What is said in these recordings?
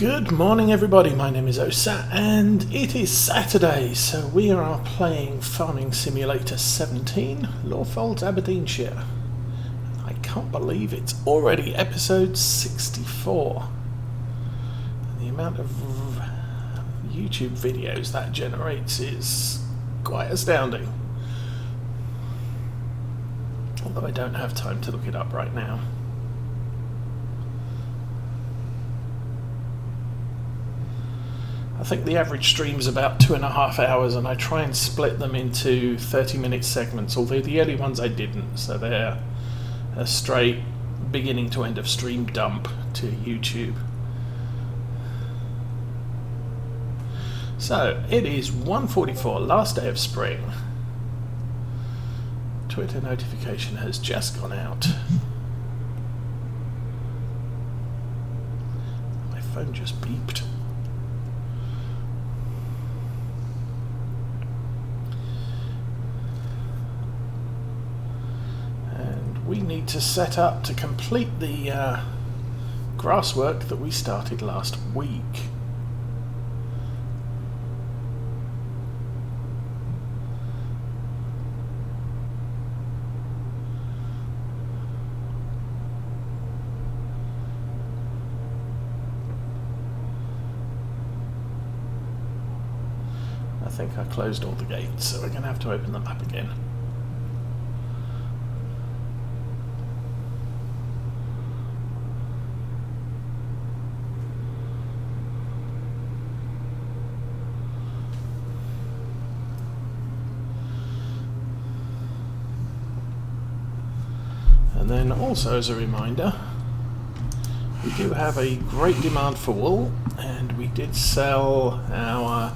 Good morning everybody, my name is Osa and it is Saturday, so we are playing Farming Simulator 17, Lawfolds, Aberdeenshire. I can't believe it's already episode 64. And the amount of YouTube videos that generates is quite astounding. Although I don't have time to look it up right now. I think the average stream is about 2.5 hours, and I try and split them into 30-minute segments, although the early ones I didn't, so they're a straight beginning to end of stream dump to YouTube. So it is 1:44, last day of spring. Twitter notification has just gone out. My phone just beeped. We need to set up to complete the grass work that we started last week. I think I closed all the gates, so we're going to have to open them up again. And then also as a reminder, we do have a great demand for wool, and we did sell our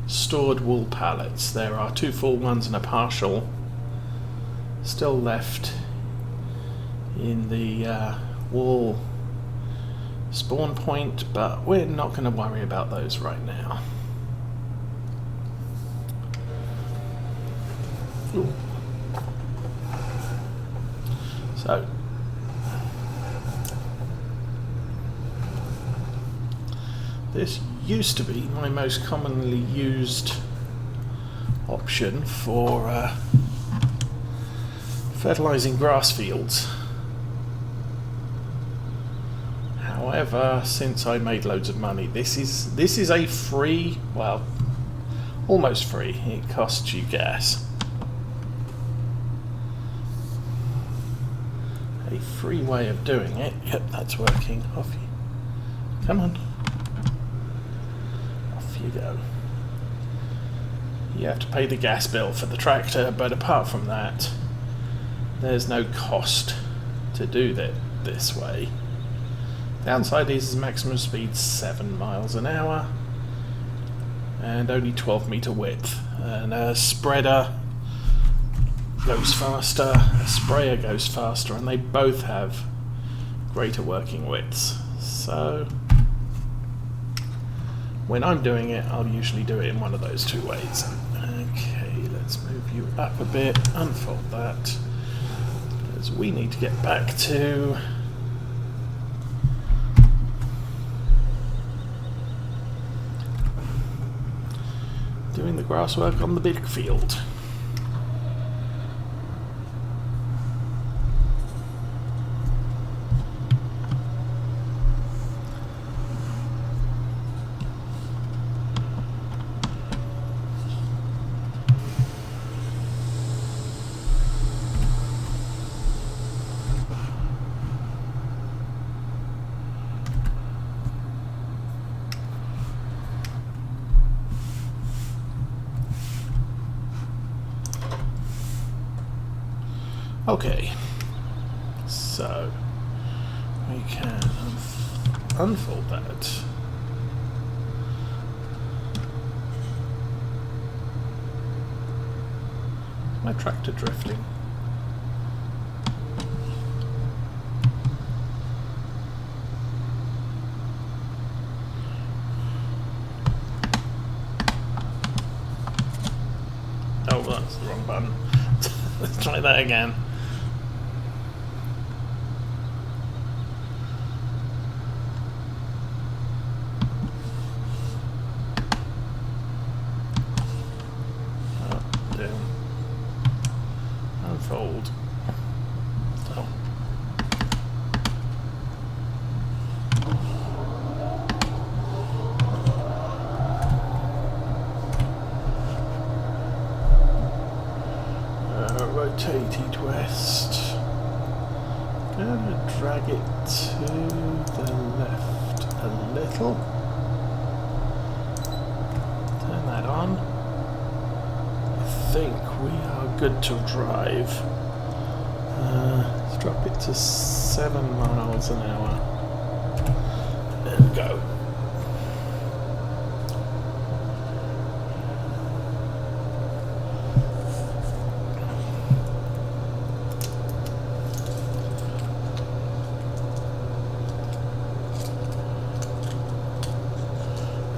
stored wool pallets. There are 2 full ones and a partial still left in the wool spawn point, but we're not going to worry about those right now. Ooh. So, this used to be my most commonly used option for fertilizing grass fields. However, since I made loads of money, this is a free, well, almost free. It costs you gas. A free way of doing it. Yep, that's working. Off you come on. Off you go. You have to pay the gas bill for the tractor, but apart from that, there's no cost to do that this way. Downside is maximum speed 7 miles an hour and only 12-meter width, and a spreader goes faster, a sprayer goes faster, and they both have greater working widths. So when I'm doing it, I'll usually do it in one of those 2 ways. Okay, let's move you up a bit, unfold that, because we need to get back to doing the grass work on the big field. Okay, so we can unfold that. My tractor drifting. Oh, that's the wrong button. Let's try that again. Lawfold. Oh. Rotated west. Gonna drag it to the left a little. Turn that on. I think we are good to drive. Let's drop it to 7 miles an hour. There we go.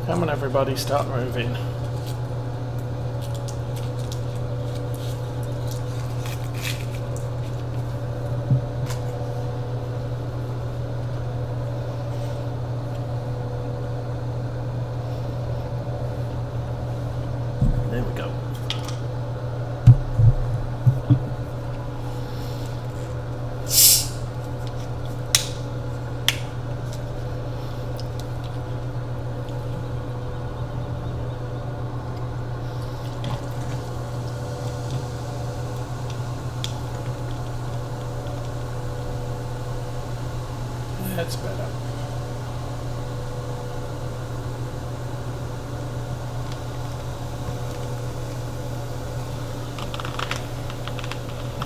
Come on everybody, start moving. There we go. That's better.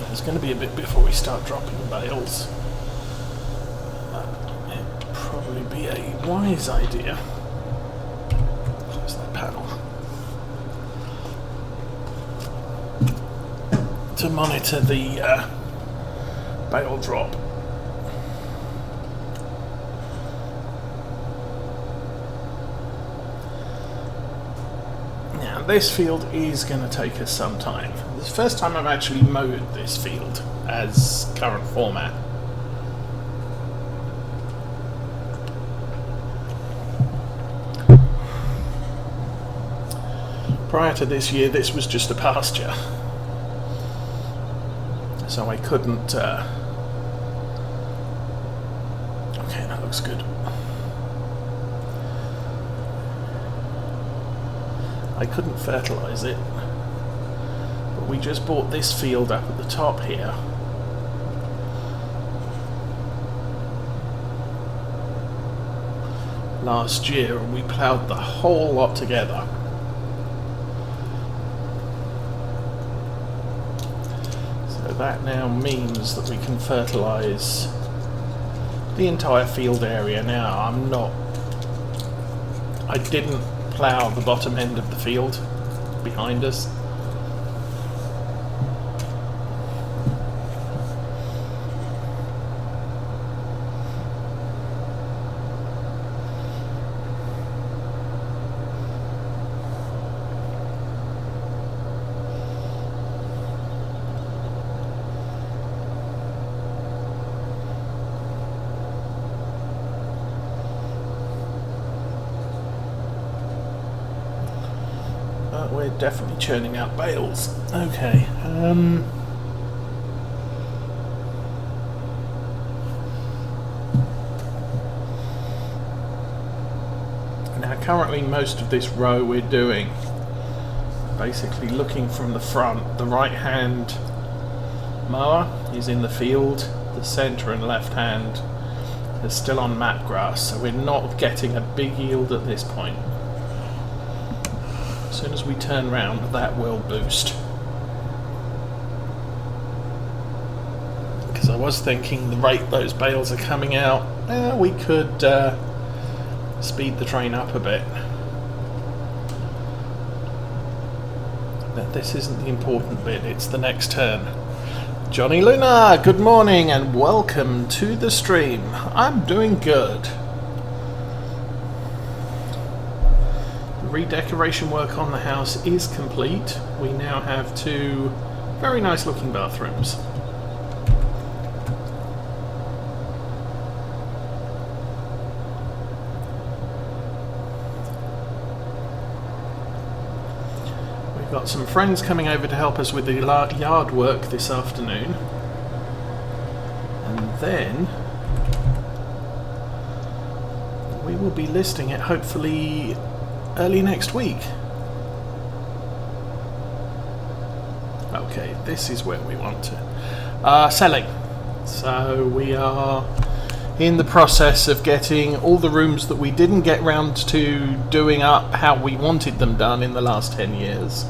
There's going to be a bit before we start dropping bales. It'd probably be a wise idea. Close that panel. To monitor the bale drop. This field is going to take us some time. It's the first time I've actually mowed this field as current format. Prior to this year, this was just a pasture. So I couldn't... Okay, that looks good. I couldn't fertilise it, but we just bought this field up at the top here. Last year, and we ploughed the whole lot together. So that now means that we can fertilise the entire field area now. I didn't plough the bottom end of the field behind us. We're definitely churning out bales. Okay. Now currently most of this row we're doing basically looking from the front. The right hand mower is in the field, the centre and left hand is still on mat grass, so we're not getting a big yield at this point. As soon as we turn round, that will boost. Because I was thinking the rate those bales are coming out, we could speed the train up a bit. But this isn't the important bit, it's the next turn. Johnny Luna, good morning and welcome to the stream. I'm doing good. Redecoration work on the house is complete. We now have 2 very nice looking bathrooms. We've got some friends coming over to help us with the yard work this afternoon. And then we will be listing it hopefully early next week. Okay, this is where we want to. Selling. So we are in the process of getting all the rooms that we didn't get round to doing up how we wanted them done in the last 10 years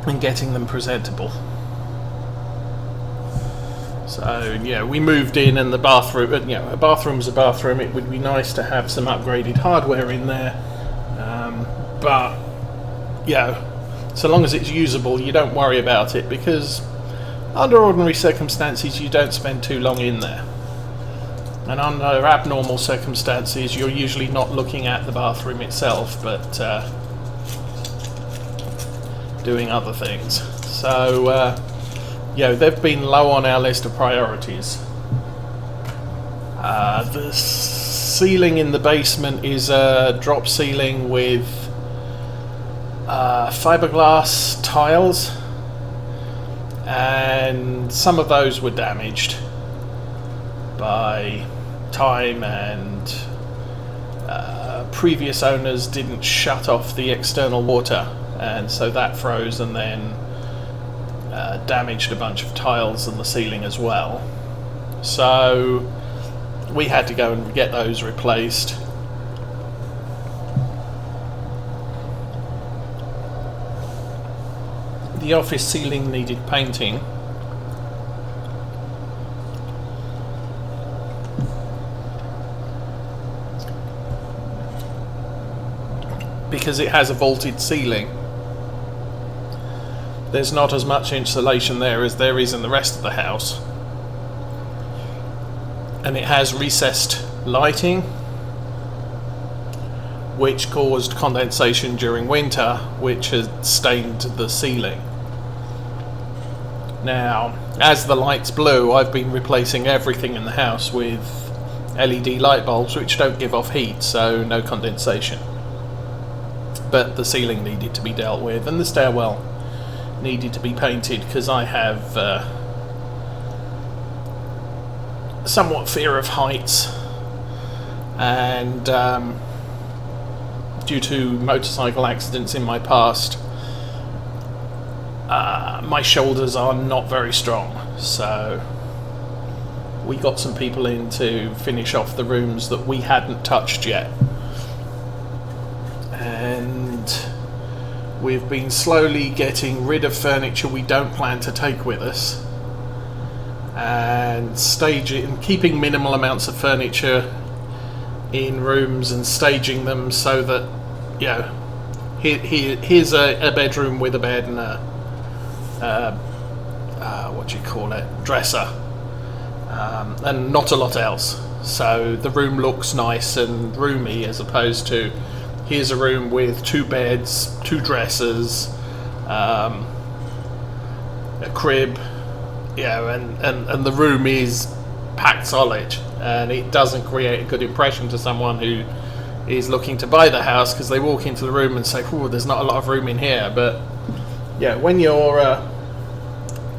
and getting them presentable. So yeah, we moved in and the bathroom, a bathroom's a bathroom. It would be nice to have some upgraded hardware in there, but so long as it's usable, you don't worry about it, because under ordinary circumstances you don't spend too long in there. And under abnormal circumstances, you're usually not looking at the bathroom itself, but doing other things. So, they've been low on our list of priorities. The ceiling in the basement is a drop ceiling with fiberglass tiles, and some of those were damaged by time, and previous owners didn't shut off the external water, and so that froze and then damaged a bunch of tiles and the ceiling as well. So we had to go and get those replaced. The office ceiling needed painting. Because it has a vaulted ceiling, there's not as much insulation there as there is in the rest of the house. And it has recessed lighting, which caused condensation during winter, which has stained the ceiling. Now, as the lights blew, I've been replacing everything in the house with LED light bulbs, which don't give off heat, so no condensation. But the ceiling needed to be dealt with, and the stairwell needed to be painted, because I have somewhat fear of heights, and due to motorcycle accidents in my past, my shoulders are not very strong, so we got some people in to finish off the rooms that we hadn't touched yet. And we've been slowly getting rid of furniture we don't plan to take with us, and staging and keeping minimal amounts of furniture in rooms and staging them so that, here's a bedroom with a bed and a dresser, and not a lot else. So the room looks nice and roomy, as opposed to here's a room with 2 beds, 2 dressers, a crib, and the room is packed solid, and it doesn't create a good impression to someone who is looking to buy the house, because they walk into the room and say, "Oh, there's not a lot of room in here." But when you're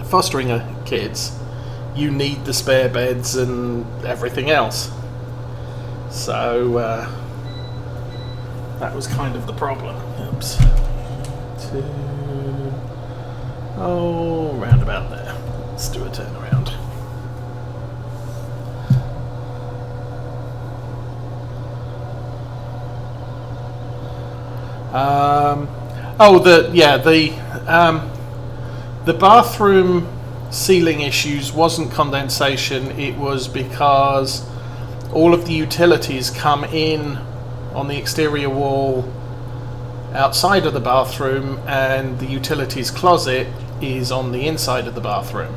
fostering kids, you need the spare beds and everything else. So that was kind of the problem. Oops. Round about there. Let's do a turnaround. The bathroom ceiling issues wasn't condensation. It was because all of the utilities come in on the exterior wall outside of the bathroom, and the utilities closet is on the inside of the bathroom.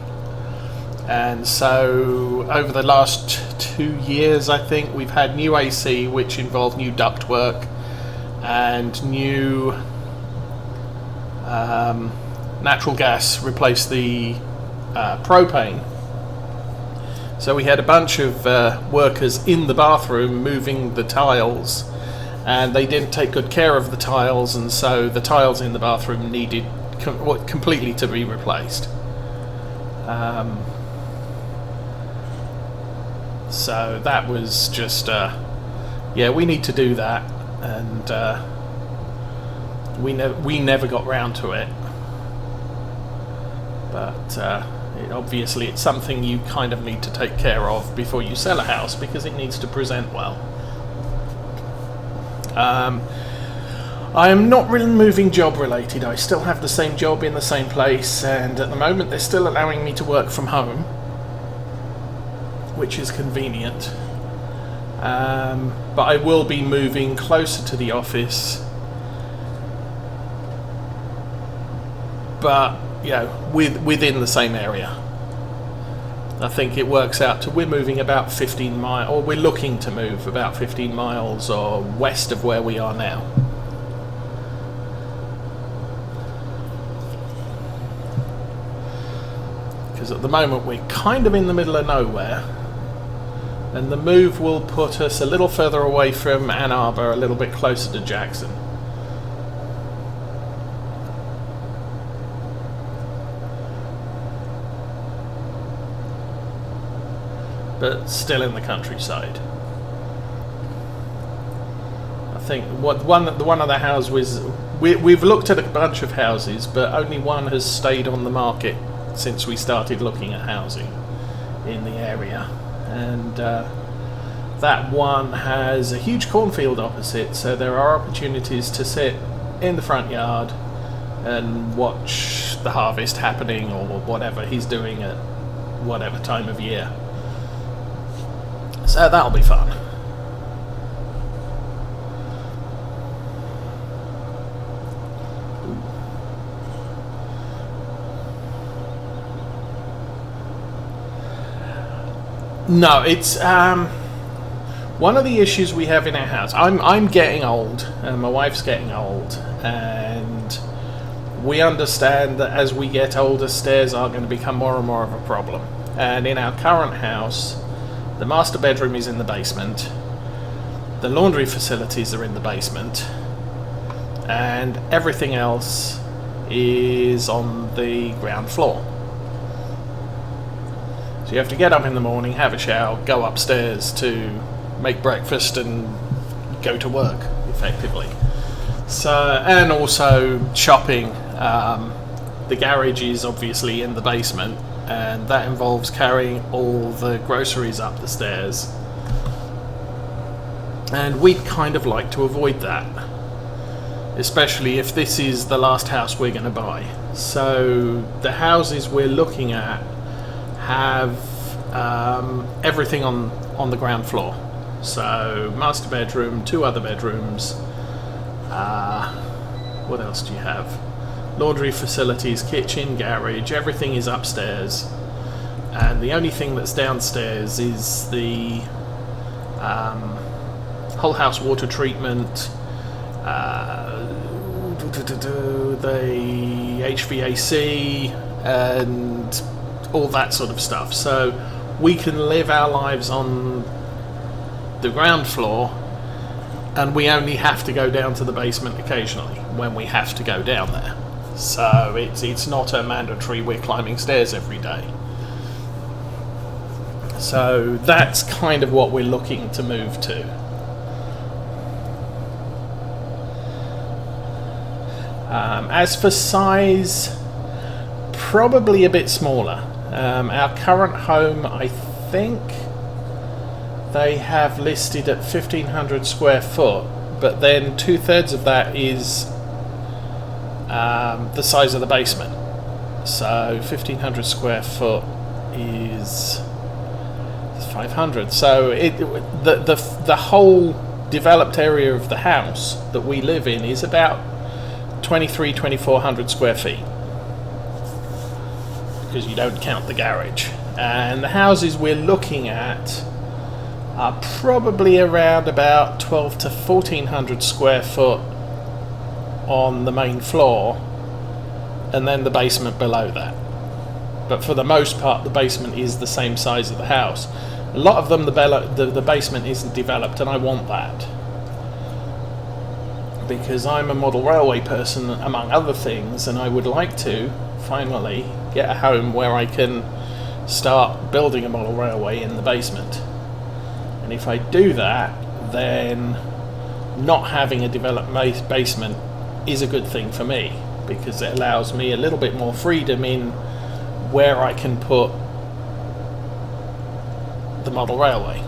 And so over the last 2 years, I think, we've had new AC, which involved new ductwork and new natural gas replaced the propane. So we had a bunch of workers in the bathroom moving the tiles and they didn't take good care of the tiles, and so the tiles in the bathroom needed completely to be replaced. So that was just yeah, we need to do that, and we never got round to it, but obviously it's something you kind of need to take care of before you sell a house, because it needs to present well. I am not really moving job related. I still have the same job in the same place, and at the moment they're still allowing me to work from home, which is convenient. But I will be moving closer to the office, but you know, within the same area. I think it works out to we're moving about 15 miles, or we're looking to move about 15 miles or west of where we are now. Because at the moment we're kind of in the middle of nowhere, and the move will put us a little further away from Ann Arbor, a little bit closer to Jackson. But still in the countryside. I think one of the houses we've looked at a bunch of houses, but only one has stayed on the market since we started looking at housing in the area, and that one has a huge cornfield opposite, so there are opportunities to sit in the front yard and watch the harvest happening, or whatever he's doing at whatever time of year. So that'll be fun. No, it's one of the issues we have in our house. I'm getting old, and my wife's getting old, and we understand that as we get older, stairs are going to become more and more of a problem. And in our current house, the master bedroom is in the basement, the laundry facilities are in the basement, and everything else is on the ground floor. So you have to get up in the morning, have a shower, go upstairs to make breakfast and go to work, effectively. So, and also shopping. The garage is obviously in the basement, and that involves carrying all the groceries up the stairs. And we'd kind of like to avoid that, especially if this is the last house we're going to buy. So the houses we're looking at have everything on the ground floor. So master bedroom, 2 other bedrooms. What else do you have? Laundry facilities, kitchen, garage, everything is upstairs. And the only thing that's downstairs is the whole house water treatment, the HVAC, and all that sort of stuff. So we can live our lives on the ground floor, and we only have to go down to the basement occasionally when we have to go down there. So it's not a mandatory we're climbing stairs every day. So that's kind of what we're looking to move to. As for size, probably a bit smaller. Our current home, I think they have listed at 1,500 square foot, but then 2/3 of that is the size of the basement. So 1,500 square foot is 500. So the whole developed area of the house that we live in is about 2,400 square feet, because you don't count the garage. And the houses we're looking at are probably around about 1,200 to 1,400 square foot on the main floor, and then the basement below that. But for the most part, the basement is the same size as the house. A lot of them, the basement isn't developed, and I want that. because I'm a model railway person, among other things, and I would like to finally get a home where I can start building a model railway in the basement. And if I do that, then not having a developed basement is a good thing for me, because it allows me a little bit more freedom in where I can put the model railway.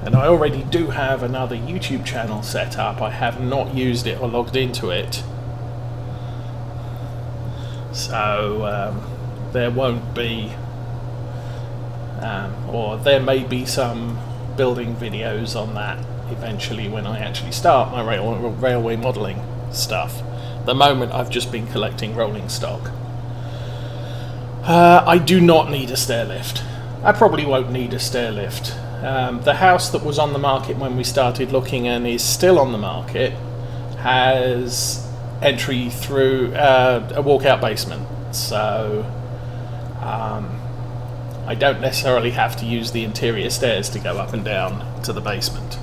And I already do have another YouTube channel set up. I have not used it or logged into it. So there won't be, or there may be some building videos on that eventually when I actually start my railway modelling stuff. At the moment I've just been collecting rolling stock. I do not need a stair lift. I probably won't need a stair lift. The house that was on the market when we started looking and is still on the market has entry through a walkout basement, so I don't necessarily have to use the interior stairs to go up and down to the basement.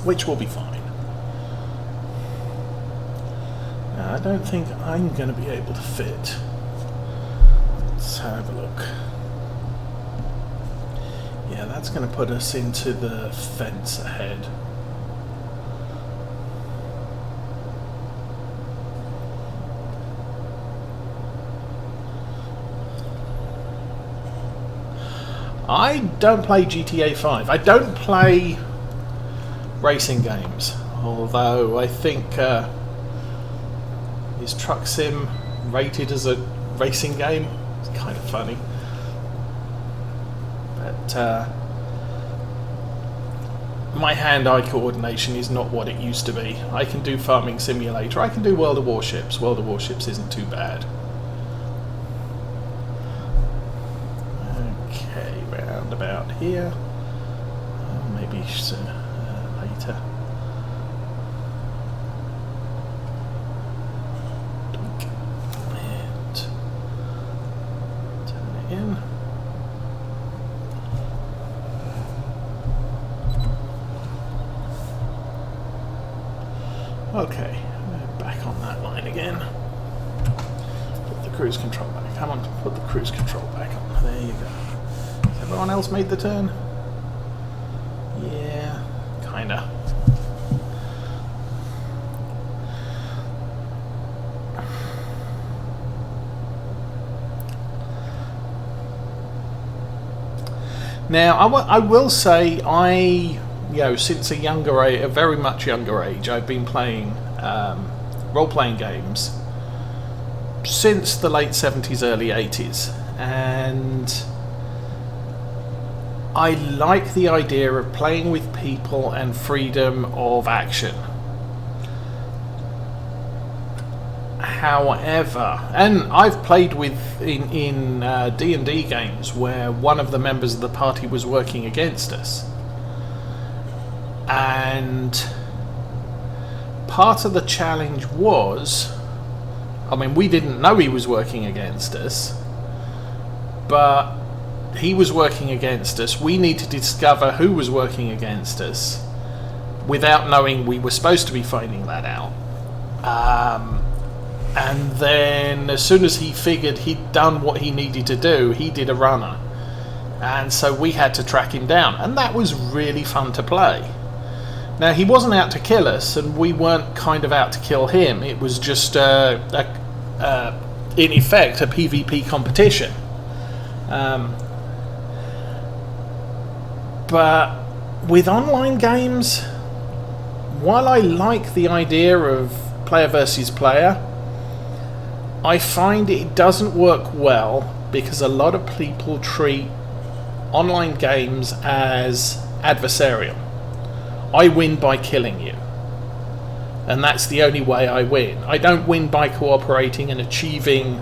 Which will be fine. I don't think I'm going to be able to fit. Let's have a look. Yeah, that's going to put us into the fence ahead. I don't play GTA 5. I don't play racing games, although I think is Truck Sim rated as a racing game? It's kind of funny. But my hand-eye coordination is not what it used to be. I can do Farming Simulator, I can do World of Warships. World of Warships isn't too bad. Okay, round about here. Maybe later. In. Okay, we're back on that line again. Put the cruise control back. Come on, put the cruise control back on. There you go. Has everyone else made the turn? Yeah, kinda. Now, I will say, since a very much younger age, I've been playing role-playing games since the late 70s, early 80s, and I like the idea of playing with people and freedom of action. However, and I've played with in D&D games where one of the members of the party was working against us, and part of the challenge was, we didn't know he was working against us, but he was working against us. We need to discover who was working against us without knowing we were supposed to be finding that out. And then as soon as he figured he'd done what he needed to do, he did a runner. And so we had to track him down. And that was really fun to play. Now, he wasn't out to kill us, and we weren't kind of out to kill him. It was just, in effect, a PvP competition. But with online games, while I like the idea of player versus player, I find it doesn't work well because a lot of people treat online games as adversarial. I win by killing you, and that's the only way I win. I don't win by cooperating and achieving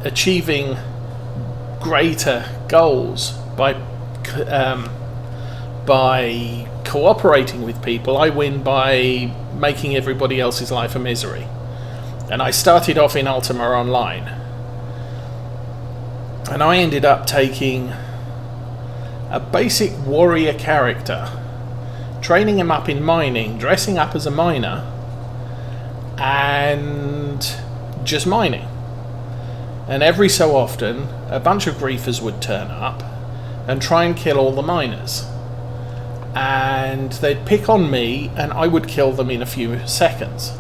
achieving greater goals by cooperating with people. I win by making everybody else's life a misery. And I started off in Ultima Online, and I ended up taking a basic warrior character, training him up in mining, dressing up as a miner, and just mining. And every so often a bunch of griefers would turn up and try and kill all the miners, and they'd pick on me and I would kill them in a few seconds,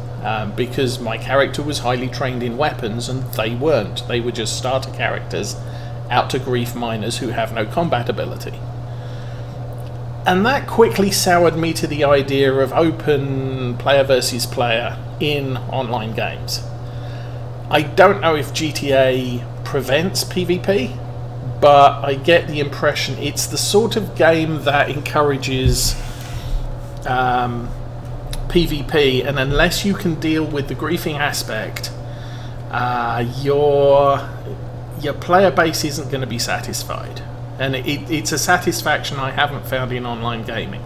because my character was highly trained in weapons and they weren't. They were just starter characters out to grief miners who have no combat ability. And that quickly soured me to the idea of open player versus player in online games. I don't know if GTA prevents PvP, but I get the impression it's the sort of game that encourages PvP, and unless you can deal with the griefing aspect, your player base isn't going to be satisfied. And it's a satisfaction I haven't found in online gaming.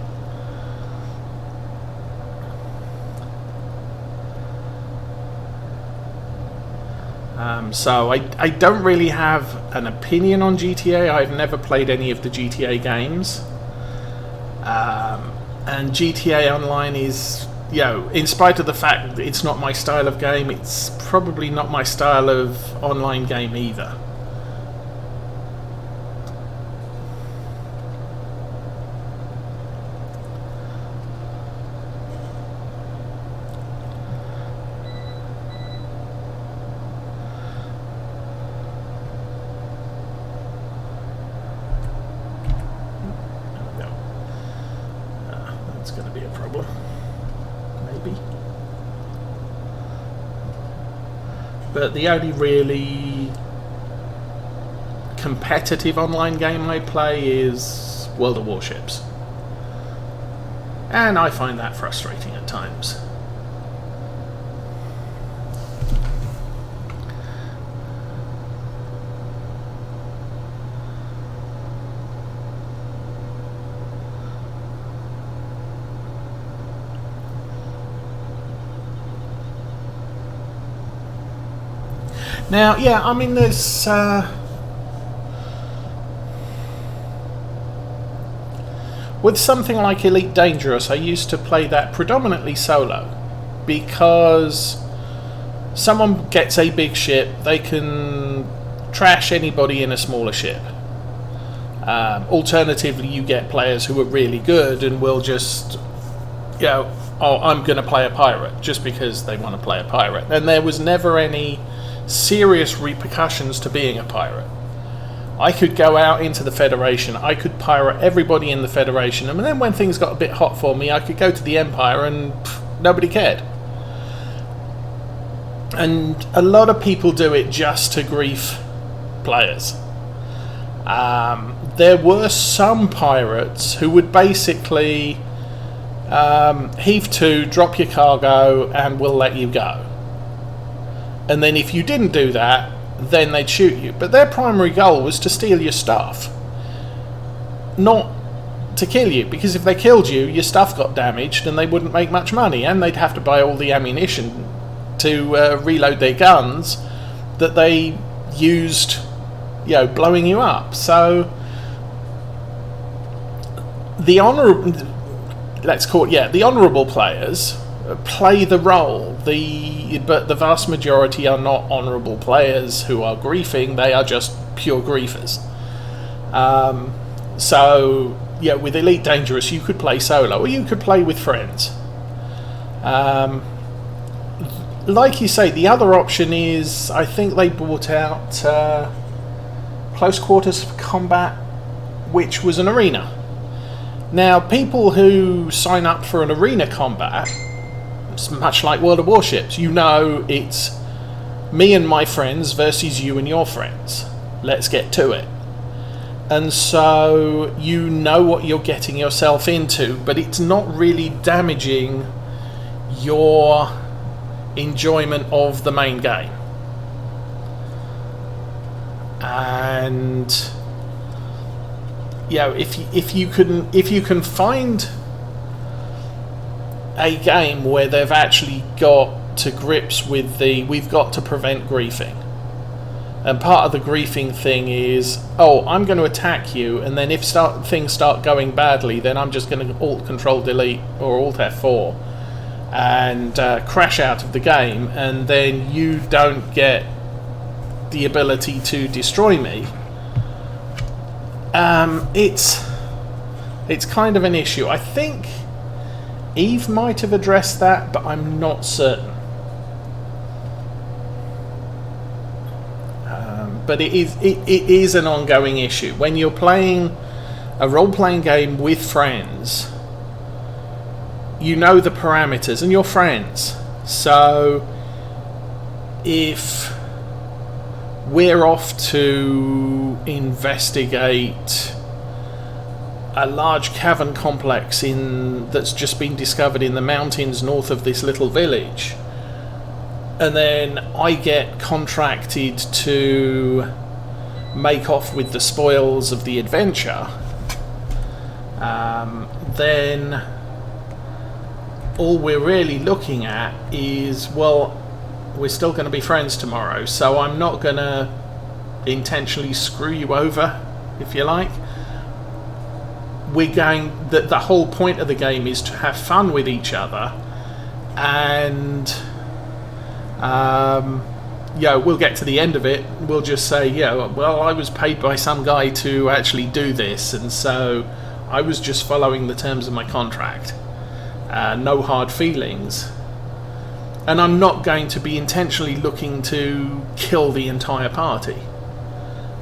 So I don't really have an opinion on GTA. I've never played any of the GTA games. And GTA Online is, in spite of the fact that it's not my style of game, it's probably not my style of online game either. That's going to be a problem. Maybe. But the only really competitive online game I play is World of Warships. And I find that frustrating at times. Now, yeah, I mean, there's with something like Elite Dangerous, I used to play that predominantly solo, because someone gets a big ship, they can trash anybody in a smaller ship. Alternatively, you get players who are really good and will just, oh, I'm going to play a pirate just because they want to play a pirate. And there was never any serious repercussions to being a pirate. I could go out into the Federation, I could pirate everybody in the Federation, and then when things got a bit hot for me, I could go to the Empire and nobody cared. And a lot of people do it just to grief players. There were some pirates who would basically heave to, drop your cargo, and we'll let you go. And then if you didn't do that, then they'd shoot you. But their primary goal was to steal your stuff, not to kill you, because if they killed you, your stuff got damaged and they wouldn't make much money, and they'd have to buy all the ammunition to reload their guns that they used, blowing you up. So the honourable players play the role. But the vast majority are not honourable players who are griefing. They are just pure griefers. So with Elite Dangerous, you could play solo or you could play with friends. Like you say, the other option is, I think they brought out Close Quarters Combat, which was an arena. Now, people who sign up for an arena combat, it's much like World of Warships. It's me and my friends versus you and your friends. Let's get to it. And so you know what you're getting yourself into, but it's not really damaging your enjoyment of the main game. and if you can find a game where they've actually got to grips with we've got to prevent griefing. And part of the griefing thing is, I'm going to attack you, and then if things start going badly, then I'm just going to Alt-Control-Delete or Alt-F4 and crash out of the game, and then you don't get the ability to destroy me. It's kind of an issue. I think Eve might have addressed that, but I'm not certain. But it is an ongoing issue. When you're playing a role-playing game with friends, you know the parameters, and you're friends. So if we're off to investigate a large cavern complex that's just been discovered in the mountains north of this little village, and then I get contracted to make off with the spoils of the adventure, then all we're really looking at is, we're still going to be friends tomorrow, so I'm not going to intentionally screw you over, if you like. The whole point of the game is to have fun with each other, and we'll get to the end of it. We'll just say, I was paid by some guy to actually do this, and so I was just following the terms of my contract. No hard feelings. And I'm not going to be intentionally looking to kill the entire party.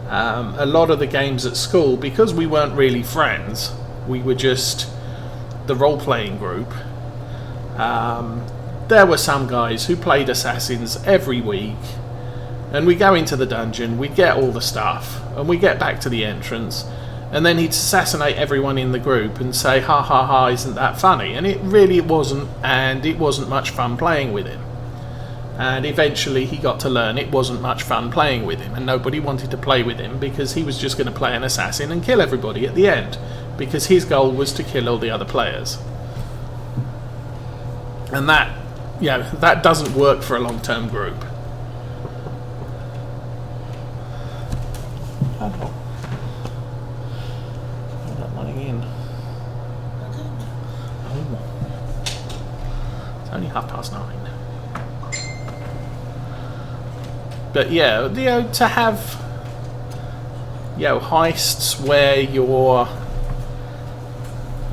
A lot of the games at school, because we weren't really friends, we were just the role-playing group, there were some guys who played assassins every week, and we go into the dungeon, we get all the stuff, and we get back to the entrance, and then he'd assassinate everyone in the group and say, ha ha ha, isn't that funny? And it really wasn't, and it wasn't much fun playing with him. And eventually he got to learn it wasn't much fun playing with him, and nobody wanted to play with him because he was just going to play an assassin and kill everybody at the end, because his goal was to kill all the other players. And that doesn't work for a long-term group. It's only 9:30. But to have heists where you're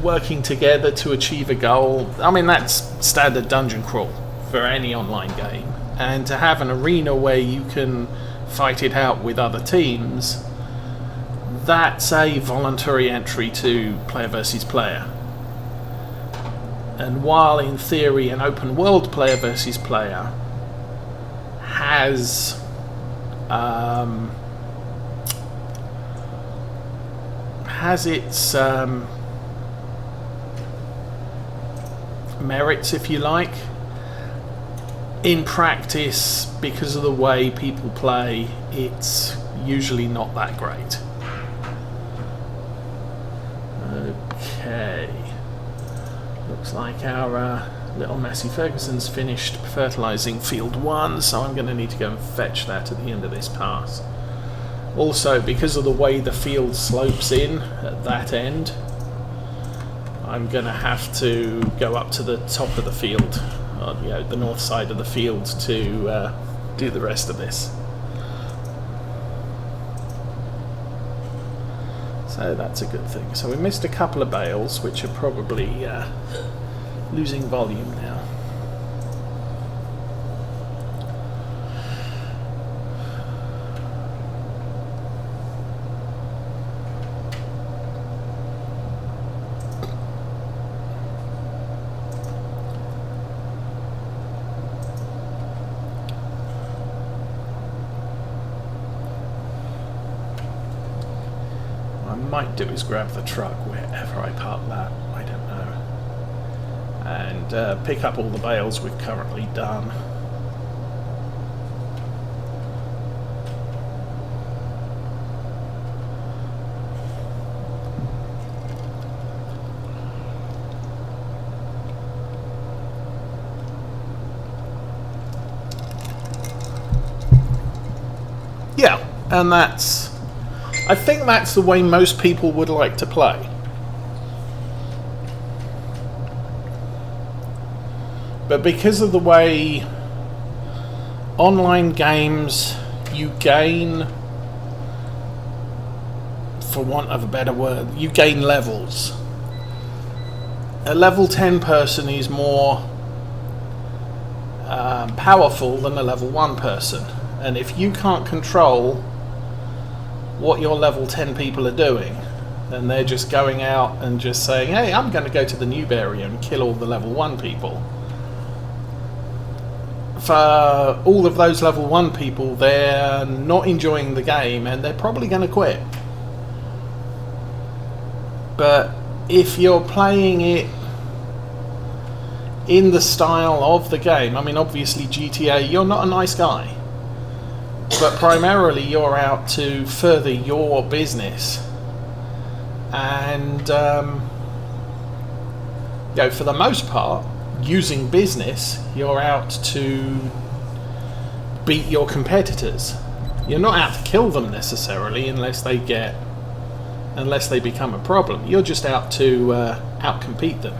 working together to achieve a goal, I mean, that's standard dungeon crawl for any online game. And to have an arena where you can fight it out with other teams, that's a voluntary entry to player versus player. And while in theory an open world player versus player has its merits, if you like, in practice, because of the way people play, it's usually not that great. Okay, looks like our little Massey Ferguson's finished fertilising field 1, so I'm going to need to go and fetch that at the end of this pass. Also, because of the way the field slopes in at that end, I'm going to have to go up to the top of the field, or, the north side of the field, to do the rest of this. So that's a good thing. So we missed a couple of bales, which are probably losing volume now. Might do is grab the truck wherever I park that, I don't know, and pick up all the bales we've currently done. Yeah, and I think that's the way most people would like to play. But because of the way online games, you gain, for want of a better word, you gain levels. A level 10 person is more powerful than a level 1 person. And if you can't control what your level 10 people are doing, and they're just going out and just saying, hey, I'm going to go to the noob area and kill all the level 1 people. For all of those level 1 people, they're not enjoying the game and they're probably going to quit. But if you're playing it in the style of the game, I mean, obviously GTA, you're not a nice guy, but primarily you're out to further your business, and for the most part, using business, you're out to beat your competitors. You're not out to kill them necessarily, unless they become a problem. You're just out to outcompete them.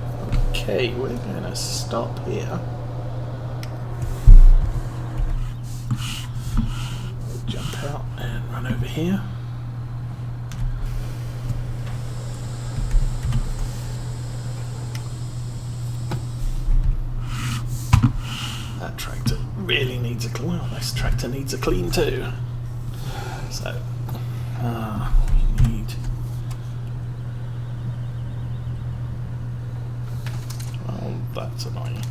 Okay, we're going to stop here. We'll jump out and run over here. That tractor really needs a clean. Well, this tractor needs a clean too. So, we need. Well, that's annoying.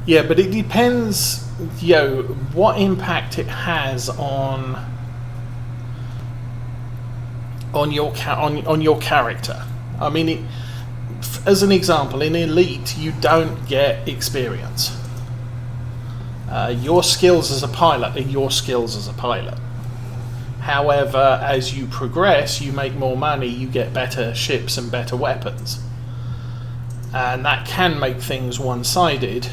Yeah, but it depends, what impact it has on your character. I mean, as an example, in Elite, you don't get experience. Your skills as a pilot are your skills as a pilot. However, as you progress, you make more money, you get better ships and better weapons. And that can make things one-sided.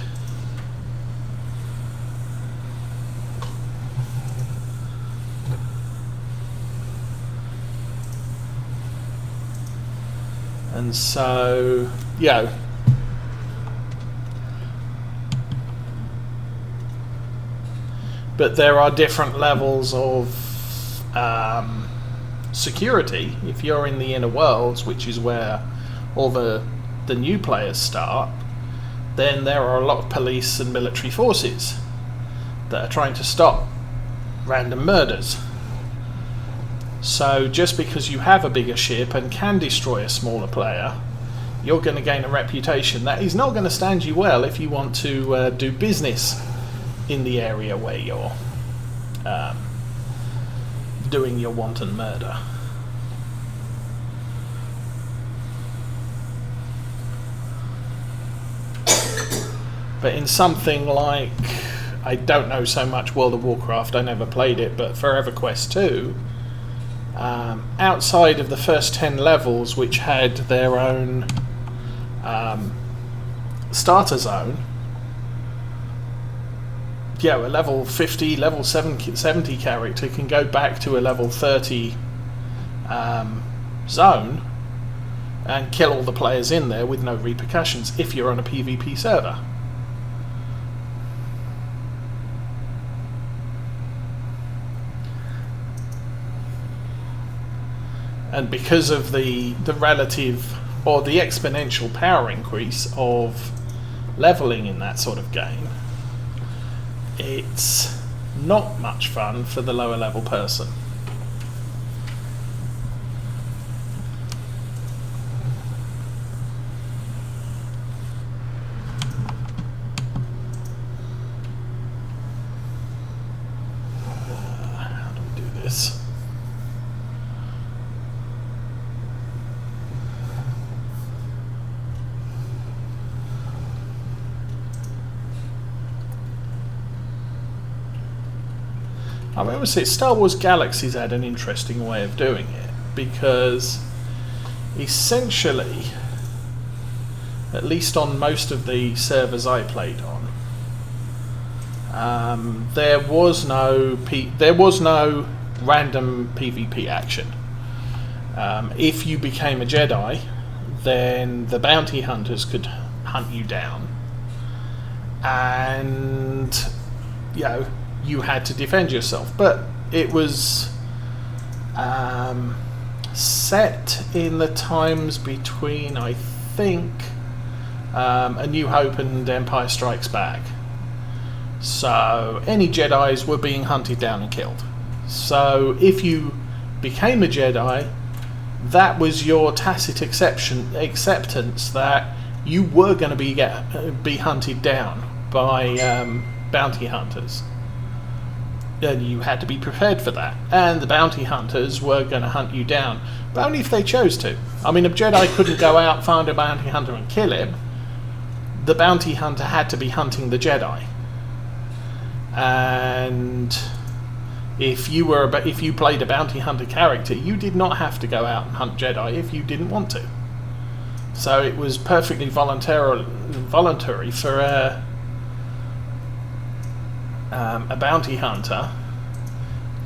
And so, but there are different levels of security. If you're in the inner worlds, which is where all the new players start, then there are a lot of police and military forces that are trying to stop random murders. So just because you have a bigger ship and can destroy a smaller player, you're going to gain a reputation that is not going to stand you well if you want to do business in the area where you're doing your wanton murder. But in something like, I don't know so much World of Warcraft, I never played it, but for EverQuest 2, outside of the first 10 levels, which had their own starter zone, a level 50, level 70 character can go back to a level 30 zone and kill all the players in there with no repercussions if you're on a PvP server. And because of the relative or the exponential power increase of leveling in that sort of game, it's not much fun for the lower level person. How do we do this? I remember saying Star Wars Galaxies had an interesting way of doing it, because essentially, at least on most of the servers I played on, there was no random PvP action. If you became a Jedi, then the bounty hunters could hunt you down, and you had to defend yourself. But it was set in the times between, I think, A New Hope and Empire Strikes Back. So any Jedis were being hunted down and killed. So if you became a Jedi, that was your tacit acceptance that you were going to be hunted down by bounty hunters. And you had to be prepared for that. And the bounty hunters were going to hunt you down, but only if they chose to. I mean, a Jedi couldn't go out, find a bounty hunter and kill him. The bounty hunter had to be hunting the Jedi. And if you played a bounty hunter character, you did not have to go out and hunt Jedi if you didn't want to. So it was perfectly voluntary for a bounty hunter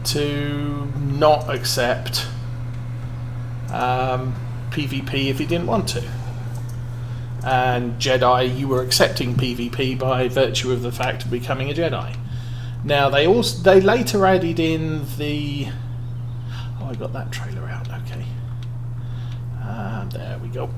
to not accept PvP if he didn't want to. And Jedi, you were accepting PvP by virtue of the fact of becoming a Jedi. Now they later added in the... Oh, I got that trailer out. Okay, there we go.